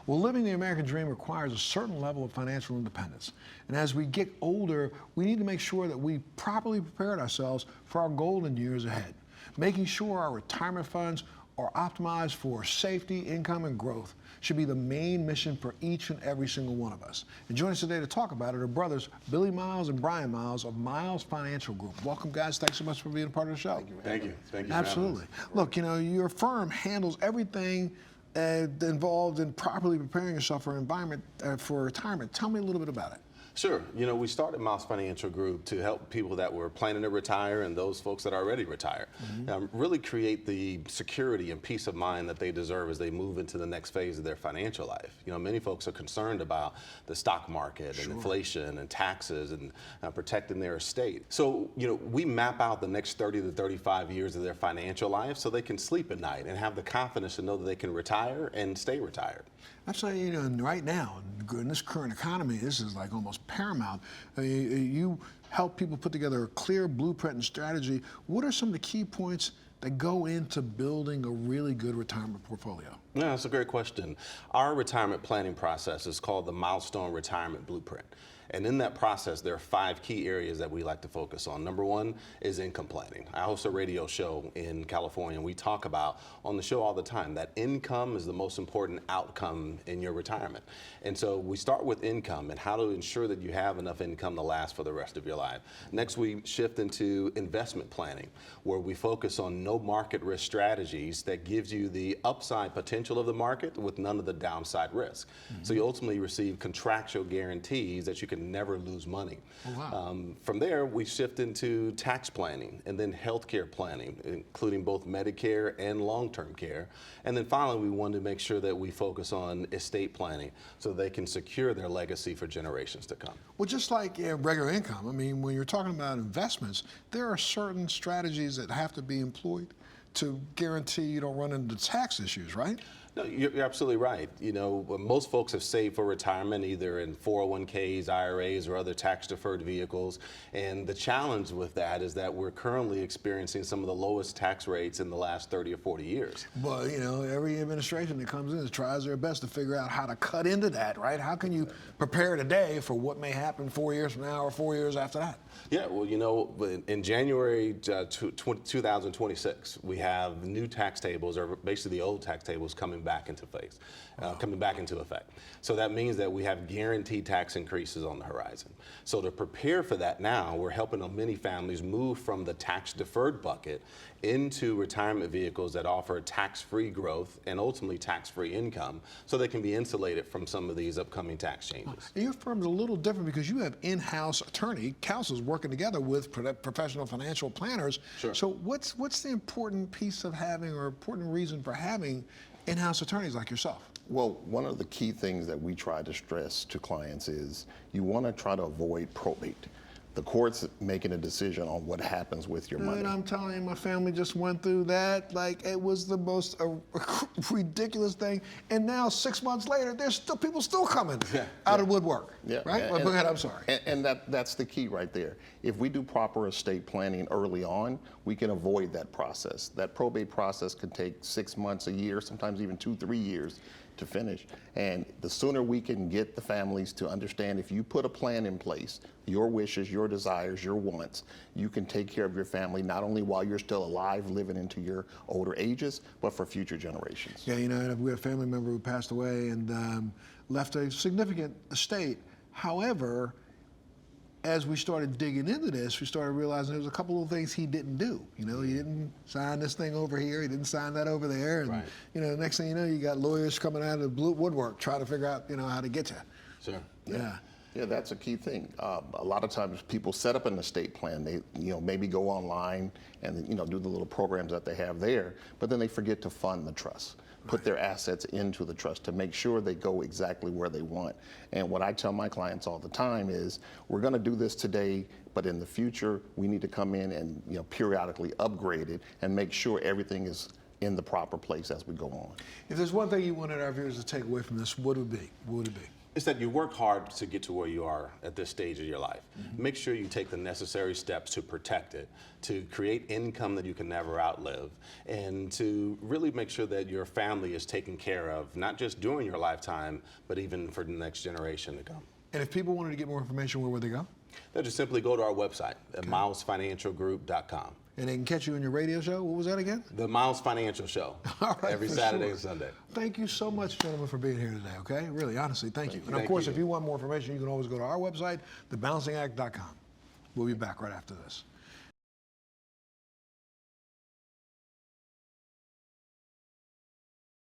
Well, living the American dream requires a certain level of financial independence. And as we get older, we need to make sure that we properly prepared ourselves for our golden years ahead, making sure our retirement funds are optimized for safety, income, and growth should be the main mission for each and every single one of us. And joining us today to talk about it are brothers Billy Miles and Brian Miles of Miles Financial Group. Welcome, guys. Thanks so much for being a part of the show. Thank you. Thank you. Absolutely. Look, you know, your firm handles everything involved in properly preparing yourself for environment for retirement. Tell me a little bit about it. Sure. You know, we started Miles Financial Group to help people that were planning to retire and those folks that are already retired. Really create the security and peace of mind that they deserve as they move into the next phase of their financial life. You know, many folks are concerned about the stock market and inflation and taxes and protecting their estate. So, you know, we map out the next 30 to 35 years of their financial life so they can sleep at night and have the confidence to know that they can retire and stay retired. Actually, you know, right now, in this current economy, this is like almost paramount. You help people put together a clear blueprint and strategy. What are some of the key points that go into building a really good retirement portfolio? Yeah, that's a great question. Our retirement planning process is called the Milestone Retirement Blueprint. And in that process, there are 5 key areas that we like to focus on. Number 1 is income planning. I host a radio show in California, and we talk about on the show all the time that income is the most important outcome in your retirement. And so we start with income and how to ensure that you have enough income to last for the rest of your life. Next, we shift into investment planning, where we focus on no market risk strategies that gives you the upside potential of the market with none of the downside risk. So you ultimately receive contractual guarantees that you can never lose money. Oh, wow. From there, we shift into tax planning and then healthcare planning, including both Medicare and long-term care. And then finally, we wanted to make sure that we focus on estate planning so they can secure their legacy for generations to come. Well, just like regular income, I mean, when you're talking about investments, there are certain strategies that have to be employed to guarantee you don't run into tax issues, right? No, you're absolutely right. You know, most folks have saved for retirement either in 401ks, IRAs, or other tax-deferred vehicles. And the challenge with that is that we're currently experiencing some of the lowest tax rates in the last 30 or 40 years. Well, you know, every administration that comes in tries their best to figure out how to cut into that, right? How can you prepare today for what may happen 4 years from now or 4 years after that? Yeah, well, you know, in January 2026, we have new tax tables, or basically the old tax tables, coming back into effect. So that means that we have guaranteed tax increases on the horizon. So to prepare for that now, we're helping many families move from the tax-deferred bucket into retirement vehicles that offer tax-free growth and ultimately tax-free income so they can be insulated from some of these upcoming tax changes. Your firm's a little different because you have in-house attorney counsels working together with professional financial planners. Sure. So what's the important piece of having, or important reason for having, in-house attorneys like yourself? Well, one of the key things that we try to stress to clients is you want to try to avoid probate. The court's making a decision on what happens with your money. And I'm telling you, my family just went through that. Like, it was the most ridiculous thing. And now, 6 months later, there's still people still coming out of woodwork. Yeah. Right? Well, go ahead, I'm sorry. And that's the key right there. If we do proper estate planning early on, we can avoid that process. That probate process can take 6 months, a year, sometimes even 2-3 years to finish. And the sooner we can get the families to understand, if you put a plan in place, your wishes, your desires, your wants, you can take care of your family not only while you're still alive, living into your older ages, but for future generations. Yeah, you know, we had a family member who passed away and left a significant estate. However, as we started digging into this, we started realizing there was a couple of things he didn't do. You know, he didn't sign this thing over here, he didn't sign that over there, and you know, next thing you know, you got lawyers coming out of the woodwork trying to figure out, you know, how to get you. Sure. Yeah. Yeah, that's a key thing. A lot of times people set up an estate plan. They, you know, maybe go online and, you know, do the little programs that they have there, but then they forget to fund the trust. Put their assets into the trust to make sure they go exactly where they want. And what I tell my clients all the time is, we're going to do this today, but in the future, we need to come in and, you know, periodically upgrade it and make sure everything is in the proper place as we go on. If there's one thing you wanted our viewers to take away from this, what would it be? What would it be? It's that you work hard to get to where you are at this stage of your life. Make sure you take the necessary steps to protect it, to create income that you can never outlive, and to really make sure that your family is taken care of, not just during your lifetime, but even for the next generation to come. And if people wanted to get more information, where would they go? They'll just simply go to our website at milesfinancialgroup.com. And they can catch you on your radio show. What was that again? The Miles Financial Show, All right, every for Saturday sure. and Sunday. Thank you so much, gentlemen, for being here today, okay? Really, honestly, thank you. And of Thank course, you. if you want more information, you can always go to our website, thebalancingact.com. We'll be back right after this.